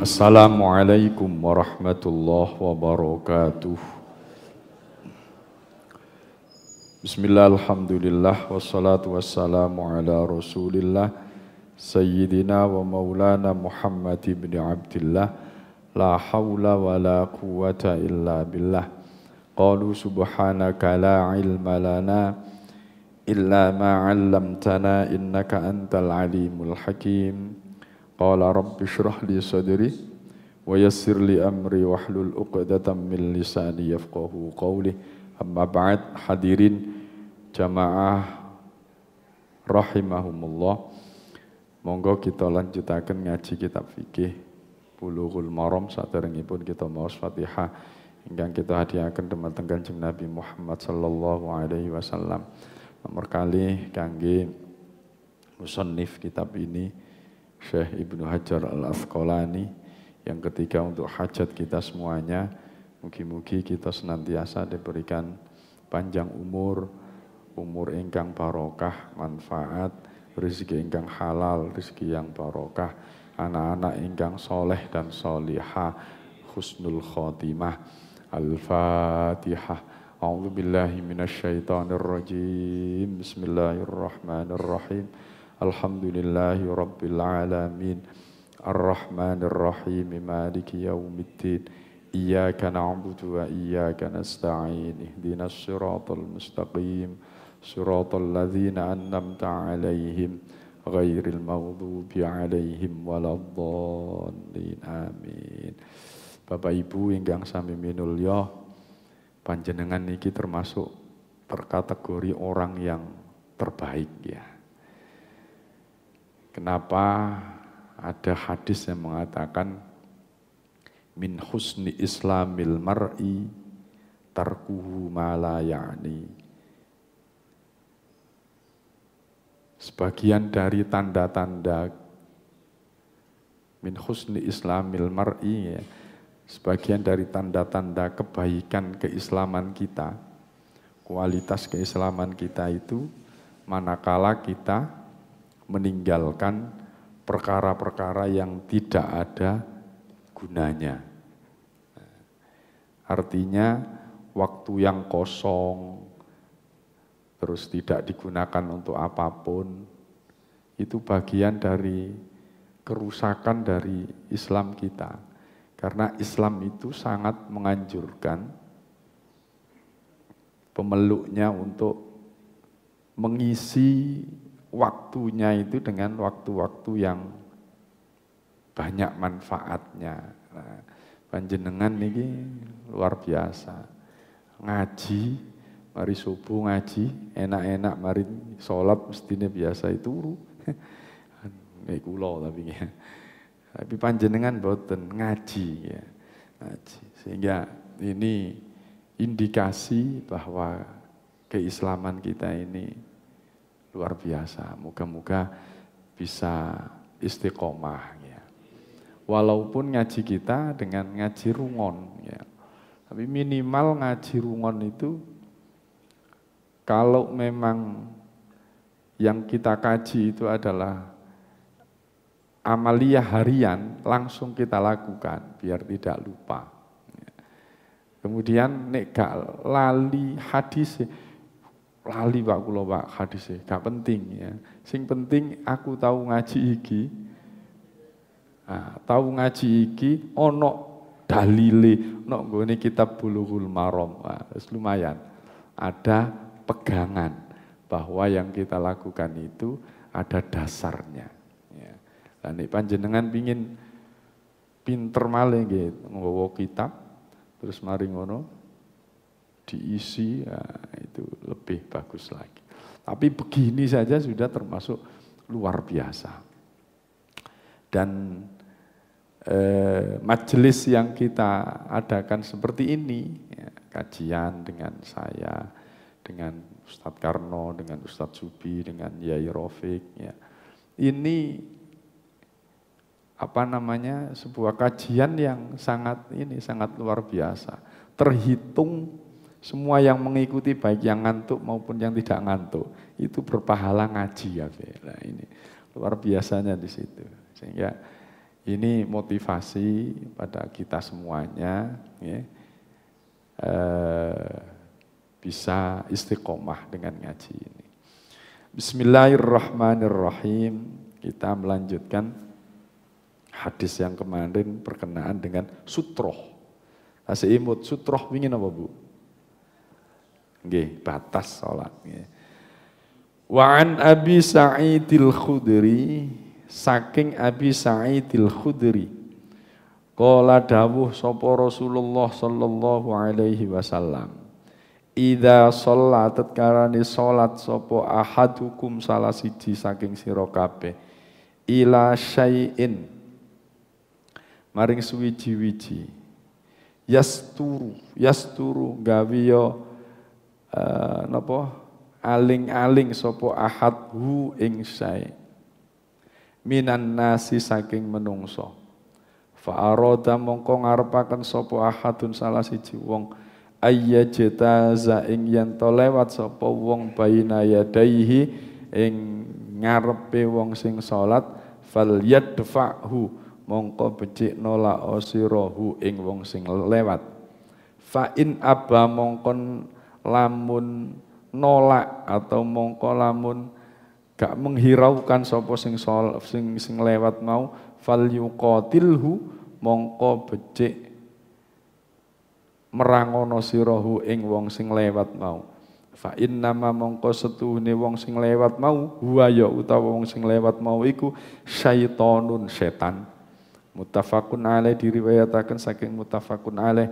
Assalamualaikum warahmatullahi wabarakatuh. Bismillah, alhamdulillah, wassalatu wassalamu ala rasulillah Sayyidina wa maulana Muhammad ibn Abdillah. La hawla wa la quwwata illa billah. Qalu subhanaka la ilma lana illa ma 'allamtana innaka antal alimul hakim. Qala rabbi shrah li sadri wa yassir li amri wahlul 'uqdatam min lisani yafqahu qawli. Amma ba'd, hadirin jamaah rahimahumullah. Monggo kita lanjutaken ngaji kitab fikih Bulughul Maram saderengipun kita maos Fatihah ingkang kita hadiahaken dhumateng Kanjeng Nabi Muhammad sallallahu alaihi wasallam. Nomor kali kangge musannif kitab ini Syekh Ibnu Hajar Al-Asqalani yang ketiga untuk hajat kita semuanya. Mugi-mugi kita senantiasa diberikan panjang umur ingkang barokah, manfaat, rezeki ingkang halal, rezeki yang barokah, anak-anak ingkang soleh dan solihah, husnul khotimah. Al-Fatihah. A'udzu billahi minasyaitonir rajim. Bismillahirrahmanirrahim. Alhamdulillahi rabbil alamin. Ar-Rahmanir Rahim. Maliki yaumiddin. Iyyaka na'budu wa iyyaka nasta'in. Ihdinas siratal mustaqim. Siratal ladzina an'amta 'alaihim ghairil maghdubi 'alaihim waladdallin. Amin. Bapak Ibu ingkang sami minulya, panjenengan niki termasuk terkategori orang yang terbaik ya. Kenapa? Ada hadis yang mengatakan min husni islamil mar'i tarkuhu ma la ya'ni. Sebagian dari tanda-tanda min husni islamil mar'i ya, sebagian dari tanda-tanda kebaikan keislaman kita, kualitas keislaman kita itu manakala kita meninggalkan perkara-perkara yang tidak ada gunanya. Artinya waktu yang kosong terus tidak digunakan untuk apapun, itu bagian dari kerusakan dari Islam kita. Karena Islam itu sangat menganjurkan pemeluknya untuk mengisi waktunya itu dengan waktu-waktu yang banyak manfaatnya. Nah, panjenengan niki luar biasa. Ngaji, mari subuh ngaji, enak-enak mari sholat mestine biasa itu. Nggih kula tapi ya. Tapi panjenengan boten ngaji ya. Ngaji. Sehingga ini indikasi bahwa keislaman kita ini luar biasa. Moga-moga bisa istiqomah ya. Walaupun ngaji kita dengan ngaji rungon ya. Tapi minimal ngaji rungon itu kalau memang yang kita kaji itu adalah amaliyah harian, langsung kita lakukan biar tidak lupa. Kemudian nek gak lali hadis, lali Pak kula Pak hadis, gak penting ya. Sing penting aku tahu ngaji iki. Nah, tahu ngaji iki ono dalile, ono nggone kitab Bulughul Maram. Wah, lumayan. Ada pegangan bahwa yang kita lakukan itu ada dasarnya. Lah nek panjenengan pingin pinter malih nggih nggawa kitab terus mari ngono diisi ya, itu lebih bagus lagi. Tapi begini saja sudah termasuk luar biasa. Dan majelis yang kita adakan seperti ini ya, kajian dengan saya, dengan Ustadz Karno, dengan Ustadz Subi, dengan Yai Rofik ya. Ini sebuah kajian yang sangat luar biasa. Terhitung semua yang mengikuti baik yang ngantuk maupun yang tidak ngantuk itu berpahala ngaji ya. Nah, ini luar biasanya di situ. Sehingga Ini motivasi pada kita semuanya, ya, bisa istiqomah dengan ngaji ini. Bismillahirrahmanirrahim. Kita melanjutkan hadis yang kemarin berkenaan dengan sutroh. Kasih imut sutroh ingin apa Bu? Nggih, batas salat. Wa an Abi Sa'idil Khudri, saking Abi Sa'idil Khudri, qala dawuh sapa Rasulullah sallallahu alaihi wasallam, idza shalat tatkarane salat sapa ahadukum salah siji saking sira kabeh ila syai'in maring suwiji-wiji yasturu gawe yo napa aling-aling sapa ahad hu ing syai' minan nasi saking menungso fa arada mongko ngarepaken sapa ahadun salah siji wong ayyajtaza ing yen to lewat sapa wong baina yadaihi ing ngarepe wong sing salat fal yadfa'hu mongko becik nolak osirahu ing wong sing lewat fa in aba mongkon lamun nolak atau mongko lamun gak menghiraukan sapa sing lewat mau fal yuqatilhu mongko becik merangono sirahu ing wong sing lewat mau fa innama mongko setuhune wong sing lewat mau huwa ya utawa wong sing lewat mau iku syaitonun setan muttafaqun alaih diriwayataken saking muttafaqun alaih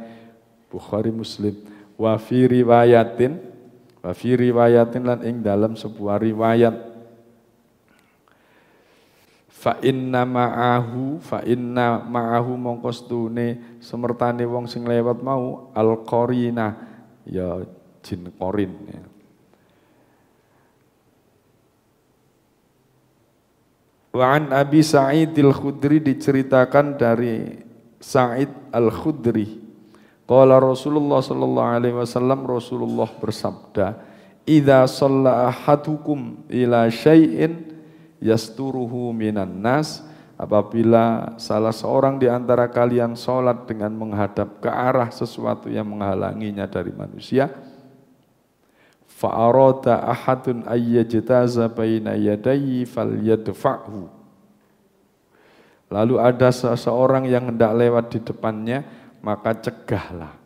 Bukhari Muslim wa fi riwayatin lan ing dalam sebuah riwayat fa inna ma'ahu mongko stune semertane wong sing lewat mau al qarina ya jin korin ya. Wa an Abi Sa'id al-Khudri diceritakan dari Sa'id al-Khudri qala Rasulullah sallallahu alaihi wasallam Rasulullah bersabda idza shalla ahadukum ila syai'in yasturuhu minan nas apabila salah seorang di antara kalian salat dengan menghadap ke arah sesuatu yang menghalanginya dari manusia fa arada ahadun ayyajtaza baina yadayhi falyadfa'hu lalu ada seseorang yang hendak lewat di depannya maka cegahlah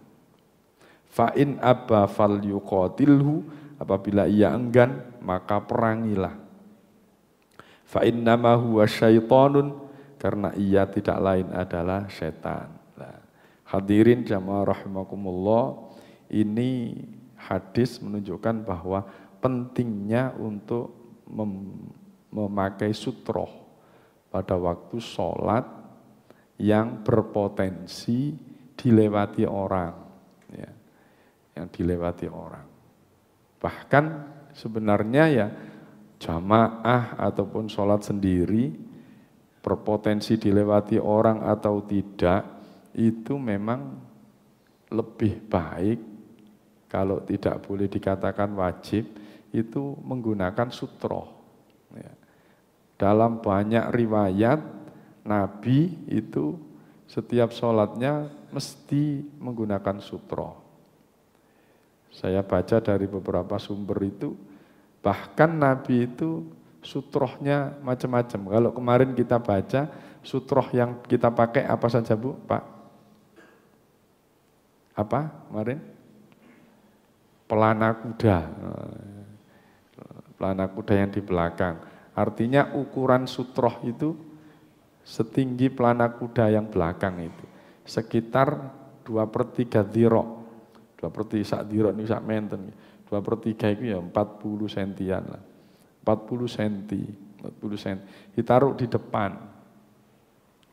fa in abba falyuqatilhu apabila ia enggan maka perangilah fa innama huwa syaitonun karena ia tidak lain adalah setan. Nah, hadirin jamaah rahimakumullah, ini hadis menunjukkan bahwa pentingnya untuk memakai sutroh pada waktu sholat yang berpotensi dilewati orang, ya, yang dilewati orang. Bahkan sebenarnya ya jamaah ataupun sholat sendiri berpotensi dilewati orang atau tidak itu memang lebih baik kalau tidak boleh dikatakan wajib itu menggunakan sutroh. Ya. Dalam banyak riwayat Nabi itu setiap sholatnya mesti menggunakan sutroh. Saya baca dari beberapa sumber itu bahkan Nabi itu sutrohnya macam-macam. Kalau kemarin kita baca sutroh yang kita pakai apa saja Bu, Pak? Apa kemarin? Pelana kuda. Pelana kuda yang di belakang. Artinya ukuran sutroh itu setinggi pelana kuda yang belakang itu. Sekitar 2/3 dhira'. 2/3 sak dhira' ini sak menten. 2/3 itu ya 40 sentian lah. 40 cm. Ditaruh di depan.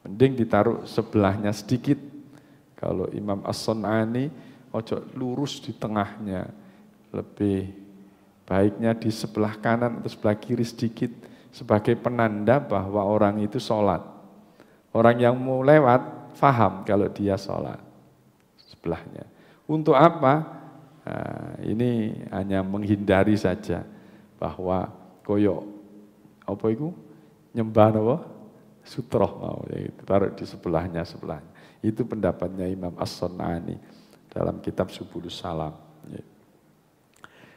Mending ditaruh sebelahnya sedikit. Kalau Imam As-Sun'ani ojo lurus di tengahnya. Lebih baiknya di sebelah kanan atau sebelah kiri sedikit sebagai penanda bahwa orang itu sholat. Orang yang mau lewat faham kalau dia sholat sebelahnya. Untuk apa? Nah, ini hanya menghindari saja bahwa koyok apa itu nyembah apa sutroh mau ya, itu taruh di sebelahnya. Itu pendapatnya Imam As-Sun'ani dalam kitab Subulus Salam. Ya.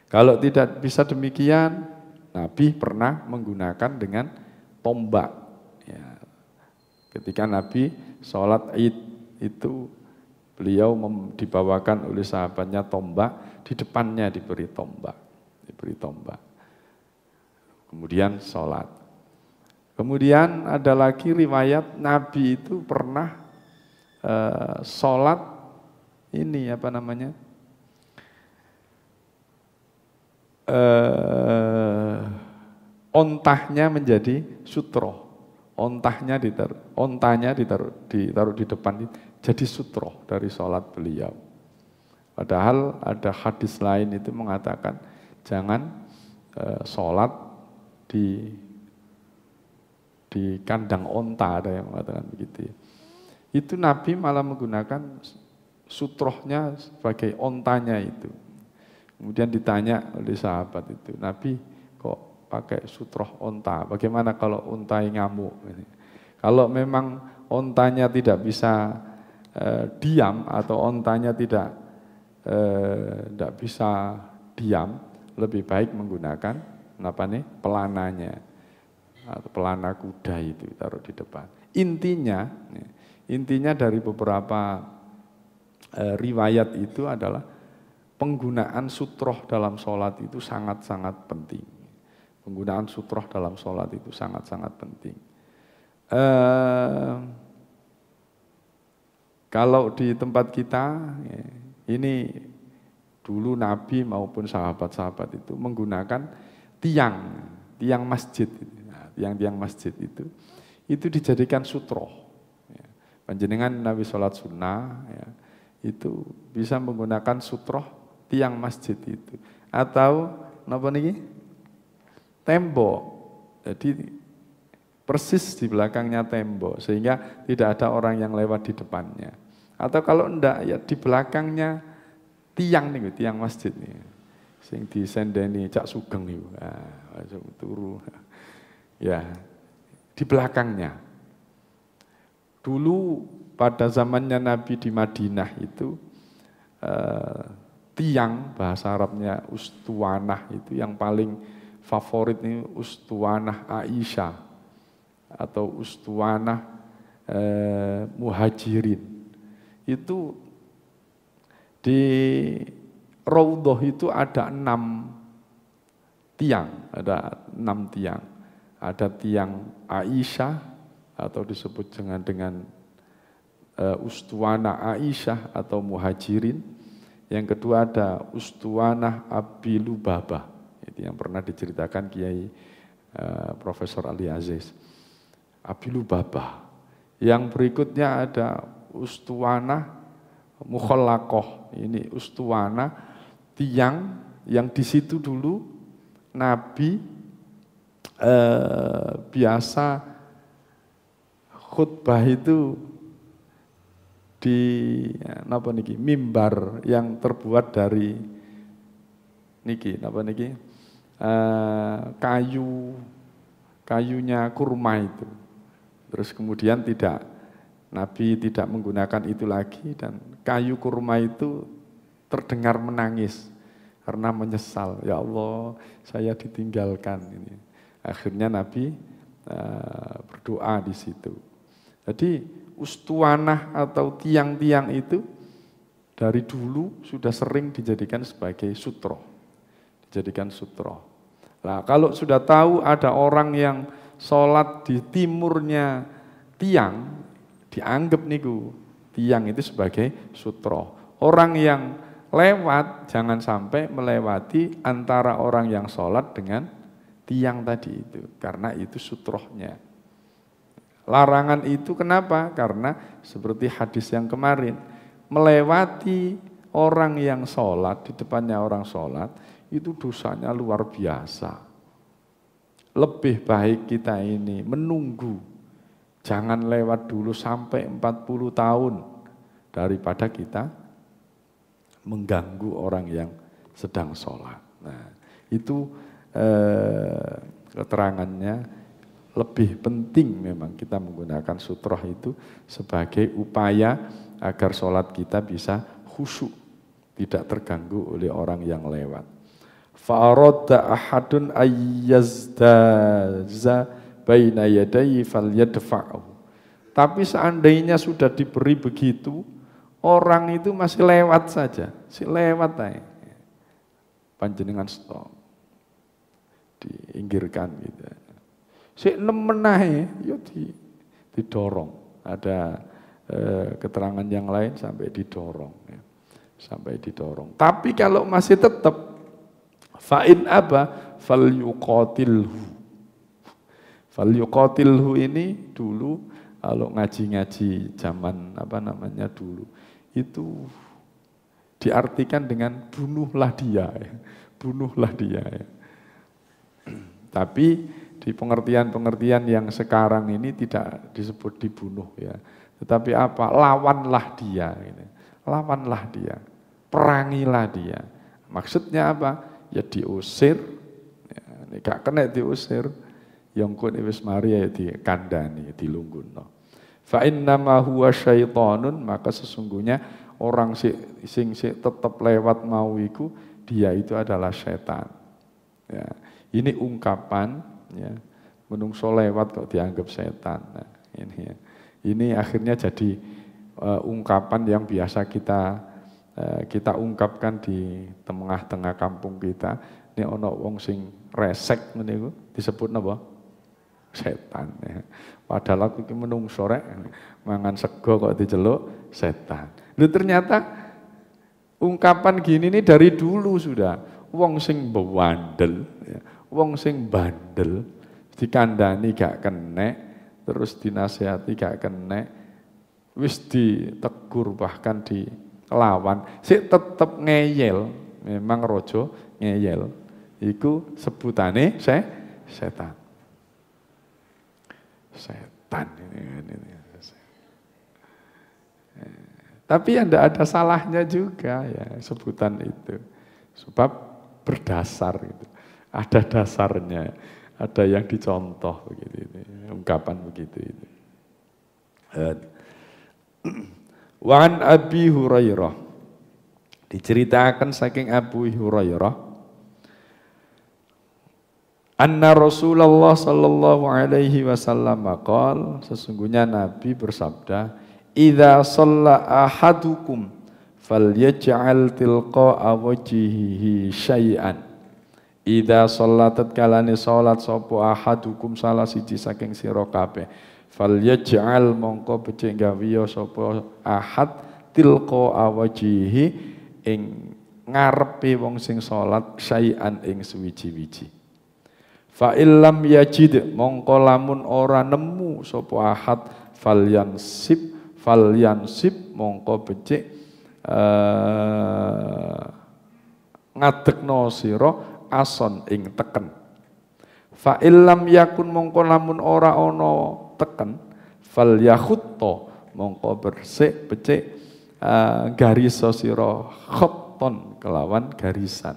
Kalau tidak bisa demikian, Nabi pernah menggunakan dengan tombak. Ya. Ketika Nabi sholat Id itu beliau dibawakan oleh sahabatnya tombak, di depannya diberi tombak. Kemudian sholat. Kemudian ada lagi riwayat Nabi itu pernah sholat ini apa namanya? Ontahnya menjadi sutroh. Ontanya ditaruh di depan, jadi sutroh dari sholat beliau. Padahal ada hadis lain itu mengatakan jangan sholat di kandang onta, ada yang mengatakan begitu. Itu Nabi malah menggunakan sutrohnya sebagai ontanya itu. Kemudian ditanya oleh sahabat itu, Nabi kok pakai sutroh onta, bagaimana kalau onta ngamuk? Kalau memang ontanya tidak bisa diam atau ontanya tidak bisa diam, lebih baik menggunakan pelananya atau pelana kuda itu taruh di depan. Intinya dari beberapa riwayat itu adalah penggunaan sutroh dalam sholat itu sangat-sangat penting. Penggunaan sutroh dalam sholat itu sangat-sangat penting. Kalau di tempat kita, ini dulu Nabi maupun sahabat-sahabat itu menggunakan tiang masjid. Tiang masjid itu dijadikan sutroh. Panjenengan Nabi sholat sunnah, ya, itu bisa menggunakan sutroh tiang masjid itu. Atau apa nih? Tembok. Jadi persis di belakangnya tembok, sehingga tidak ada orang yang lewat di depannya. Atau kalau enggak, ya di belakangnya tiang masjid nih. Sing disendeni Cak Sugeng niku. Turu. Ya, di belakangnya. Dulu pada zamannya Nabi di Madinah itu tiang, bahasa Arabnya ustuwanah, itu yang paling favorit ini ustuwanah Aisyah atau ustuwanah Muhajirin. Itu di Raudhah itu ada 6 tiang, Ada tiang Aisyah atau disebut dengan ustuwana Aisyah atau Muhajirin. Yang kedua ada ustuwana Abi Lubabah. Itu yang pernah diceritakan Kiai Profesor Ali Aziz. Abi Lubabah. Yang berikutnya ada ustuwana Mukhallaqah. Ini ustuwana tiang yang di situ dulu Nabi biasa khutbah itu di mimbar yang terbuat dari kayunya kurma itu. Terus kemudian Nabi tidak menggunakan itu lagi, dan kayu kurma itu terdengar menangis karena menyesal, ya Allah saya ditinggalkan ini. Akhirnya Nabi berdoa di situ. Jadi ustuwanah atau tiang-tiang itu dari dulu sudah sering dijadikan sebagai sutroh. Nah, kalau sudah tahu ada orang yang sholat di timurnya tiang, dianggap tiang itu sebagai sutroh. Orang yang lewat jangan sampai melewati antara orang yang sholat dengan tiang tadi itu, karena itu sutrohnya. Larangan itu kenapa? Karena seperti hadis yang kemarin, melewati orang yang sholat, di depannya orang sholat, itu dosanya luar biasa. Lebih baik kita ini menunggu, jangan lewat dulu sampai 40 tahun, daripada kita mengganggu orang yang sedang sholat. Nah, itu keterangannya lebih penting memang kita menggunakan sutroh itu sebagai upaya agar sholat kita bisa khusyuk, tidak terganggu oleh orang yang lewat. Fa'arada ahadun ayyazdaza baina yadayhi falyadfa'u. Tapi seandainya sudah diberi begitu, orang itu masih lewat saja, lewat aja. Panjenengan stop, diinggirkan gitu. Nemen ae, yo didorong. Ada keterangan yang lain sampai didorong, ya. Sampai didorong. Tapi kalau masih tetap fa'in apa? Falyuqatilhu. Falyuqatilhu ini dulu kalau ngaji-ngaji zaman dulu itu diartikan dengan bunuhlah dia, ya. Bunuhlah dia. Ya. Tapi di pengertian-pengertian yang sekarang ini tidak disebut dibunuh, ya. Tetapi apa? Lawanlah dia. Gitu. Lawanlah dia. Perangilah dia. Maksudnya apa? Ya diusir. Ya, ini gak kena diusir. Yang kun wis mari ya dikandani, dilungguhno. Fa innama huwa syaitonun, maka sesungguhnya orang sing tetap lewat mau iku, dia itu adalah setan. Ya. Ini ungkapan, ya, menungso lewat kok dianggap setan. Nah, ini, ya. Ini akhirnya jadi ungkapan yang biasa kita ungkapkan di tengah-tengah kampung kita. Ini ono wong sing resek meniku disebut napa? Setan. Ya. Padahal aku iki menungso rek mangan sego kok diceluk setan. Lu ternyata ungkapan gini ini dari dulu sudah. Wong sing bewandel, ya. Wong sing bandel, dikandani gak kenek, terus dinasihati gak kenek, wis ditegur bahkan dilawan, sik tetep ngeyel, memang rojo ngeyel. Iku sebutane setan. Setan ini. Tapi tidak ada salahnya juga ya sebutan itu, sebab berdasar gitu. Ada dasarnya, ada yang dicontoh begitu, ungkapan begitu itu. Wa an Abi Hurairah, diceritakan saking Abu Hurairah, anna Rasulullah sallallahu alaihi wasallam qala, sesungguhnya Nabi bersabda, idza shalla ahadukum falyaj'al tilqa'a wajhihi syai'an. Idza sholatat kalane salat sapa ahadukum salah siji saking sira kabeh, falyaj'al mongko becik gawe sapa ahad tilqa awjihi ing ngarepe wong sing salat syai'an ing suwiji-wiji. Fa illam yajid mongko lamun ora nemu sapa ahad falyansib mongko becik ngadekno sira ason ing teken. Fa illam yakun mongko lamun ora ana teken, fal yakhutta mongko bersik becik garis sira khatton kelawan garisan.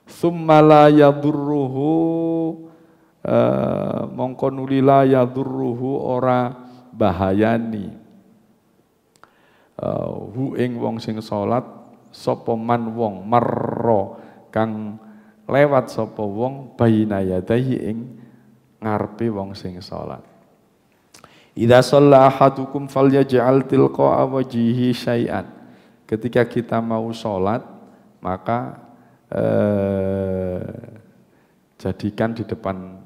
Tsumma la yadurruhu mongko nuli la yadurruhu ora bahayani hu ing wong sing salat sapa man wong marra kang lewat sapa wong baina yadahi ing ngarepe wong sing salat. Idza shalla ahadukum falyaj'al tilqa'a wajhihi syai'an. Ketika kita mau salat, maka jadikan di depan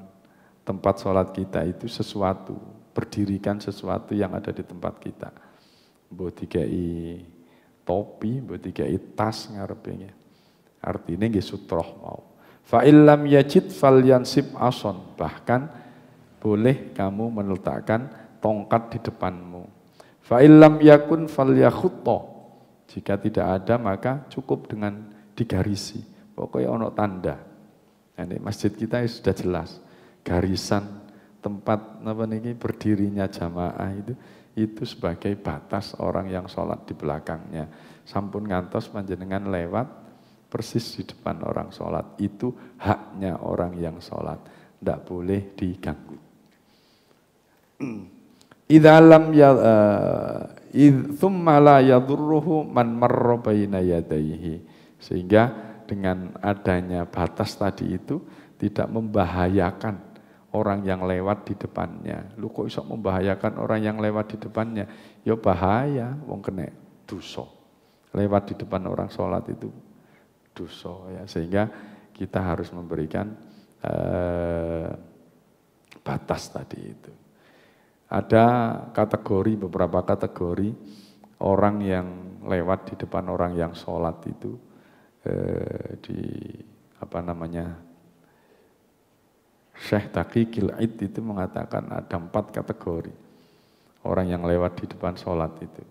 tempat salat kita itu sesuatu, berdirikan sesuatu yang ada di tempat kita. Mbok dikai topi, mbok dikai tas ngarepe. Artinya nggih sutroh mau. Fa illam yajid falyansib ason, bahkan boleh kamu meletakkan tongkat di depanmu. Fa illam yakun falyakhutta, jika tidak ada maka cukup dengan digarisi. Pokoknya ono tanda. Ini masjid kita sudah jelas garisan tempat berdirinya jamaah itu sebagai batas orang yang sholat di belakangnya. Sampun ngantos panjenengan lewat persis di depan orang sholat, itu haknya orang yang sholat, tidak boleh diganggu. idza lam ya tsumma la yadurruhu man marra baina yadayhi. Sehingga dengan adanya batas tadi itu tidak membahayakan orang yang lewat di depannya. Lu kok iso membahayakan orang yang lewat di depannya? Ya bahaya, wong kena dosa. Lewat di depan orang sholat itu dosa ya. Sehingga kita harus memberikan batas tadi itu. Ada kategori, beberapa kategori orang yang lewat di depan orang yang sholat itu Syekh Taqiyul Aid itu mengatakan ada 4 kategori orang yang lewat di depan sholat itu,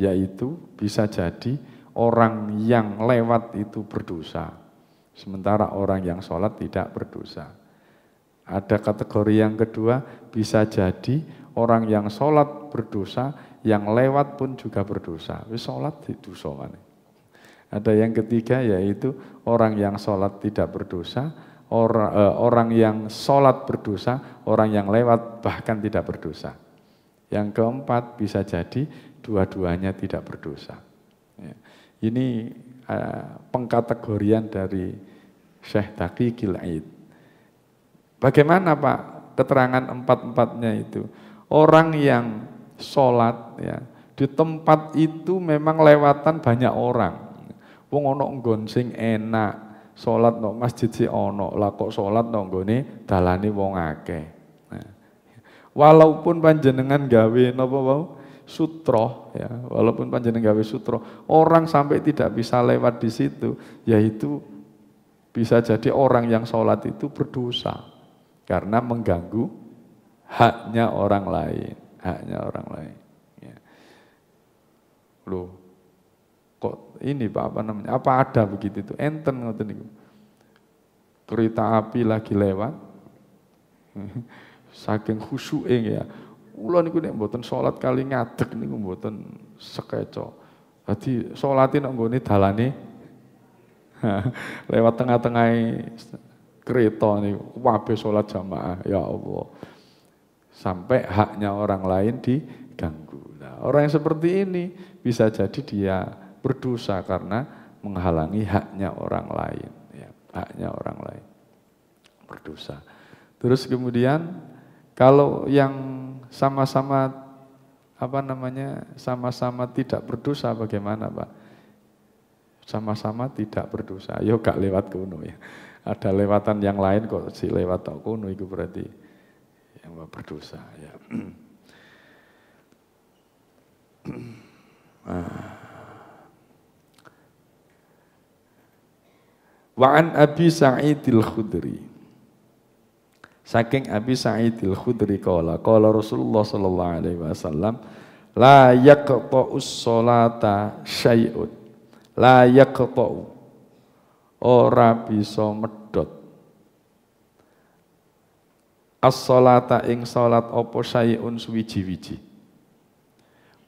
yaitu bisa jadi orang yang lewat itu berdosa, sementara orang yang sholat tidak berdosa. Ada kategori yang kedua, bisa jadi orang yang sholat berdosa, yang lewat pun juga berdosa. Wis sholat itu dosa. Ada yang ketiga, yaitu orang yang sholat tidak berdosa, orang yang sholat berdosa, orang yang lewat bahkan tidak berdosa. Yang keempat, bisa jadi dua-duanya tidak berdosa. Ini pengkategorian dari Syekh Taqiyul Aid. Bagaimana Pak keterangan 4-4-nya itu? Orang yang sholat ya, di tempat itu memang lewatan banyak orang. Wong ono nggon sing enak, sholat no masjid si ono, lah kok sholat no nggone dalane wong akeh. Nah, walaupun panjenengan gawe napa wau sutro ya, walaupun panjenengan gawe sutro, orang sampai tidak bisa lewat di situ, yaitu bisa jadi orang yang sholat itu berdosa karena mengganggu haknya orang lain, Ya. Loh, kok ini Pak apa namanya? Apa ada begitu itu? Enten ngoten niku. Kereta api lagi lewat, saking khusyuke ya. Kula niku nek mboten salat kali ngadeg niku mboten sekeco. Dadi salate nek nggone dalane lewat tengah-tengah kereta niku kabeh salat jamaah, ya Allah. Sampai haknya orang lain diganggu. Nah, orang yang seperti ini bisa jadi dia berdosa karena menghalangi haknya orang lain, ya, haknya orang lain berdosa. Terus kemudian kalau yang sama-sama sama-sama tidak berdosa bagaimana Pak? Sama-sama tidak berdosa, yo gak lewat kuno ya. Ada lewatan yang lain kok si lewat tok kuno itu berarti yang berdosa ya. Wa an Abi Sa'idil Khudri. Saking Abi Sa'idil Khudri qala Rasulullah sallallahu alaihi wasallam la yaqta'us sholata syai'un. La yaqta'u ora bisa medhot as-sholata ing salat apa syai'un suwiji-wiji.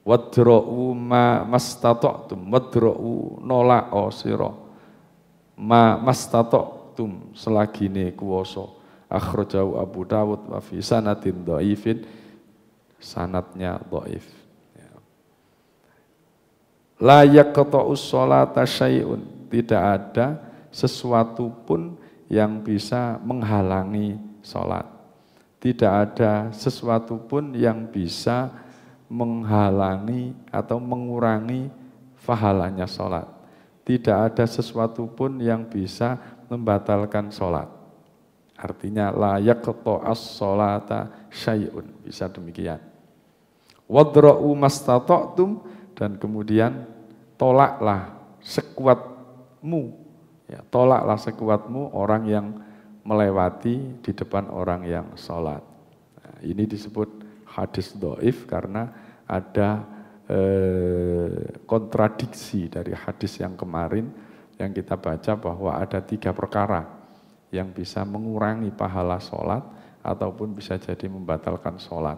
Wadra'u ma mastata'tum, wadra'u nolak sira ma mastata'tum selagine kuwasa. Akhrajahu Abu Dawud wa fi sanadin dhaifin, sanadnya dhaif. La yaqta'us sholata syai'un, tidak ada sesuatu pun yang bisa menghalangi sholat. Tidak ada sesuatu pun yang bisa menghalangi atau mengurangi pahalanya sholat. Tidak ada sesuatu pun yang bisa membatalkan sholat. Artinya la yaqta'as sholata syai'un, bisa demikian. Wadra'u mastata'tum, dan kemudian tolaklah sekuatmu, ya, tolaklah sekuatmu orang yang melewati di depan orang yang sholat. Nah, ini disebut hadis dhaif karena ada kontradiksi dari hadis yang kemarin yang kita baca bahwa ada 3 perkara yang bisa mengurangi pahala sholat ataupun bisa jadi membatalkan sholat.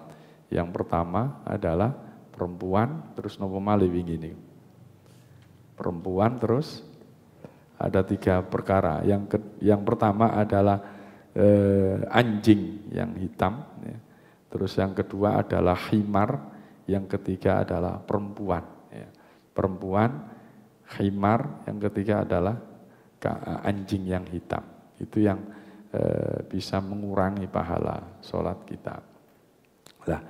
Yang pertama adalah perempuan, terus nopo malih wingi ini. Perempuan terus ada 3 perkara. Yang pertama adalah anjing yang hitam, ya. Terus yang kedua adalah khimar, yang ketiga adalah perempuan. Ya. Perempuan, khimar, yang ketiga adalah anjing yang hitam. Itu yang bisa mengurangi pahala sholat kita. Nah,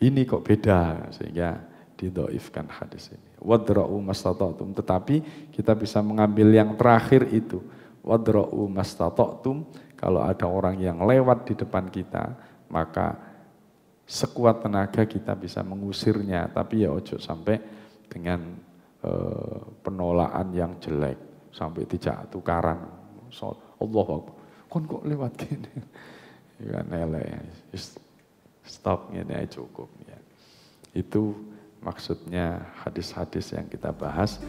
ini kok beda sehingga didoifkan hadis ini. Wadra'u mastata'tum, tetapi kita bisa mengambil yang terakhir itu. Wadra'u mastata'tum, kalau ada orang yang lewat di depan kita, maka sekuat tenaga kita bisa mengusirnya, tapi ya ojo sampai dengan penolakan yang jelek, sampai tidak tukaran. Allah kon kok lewat gini, ya stop ini cukup ya. Itu maksudnya hadis-hadis yang kita bahas.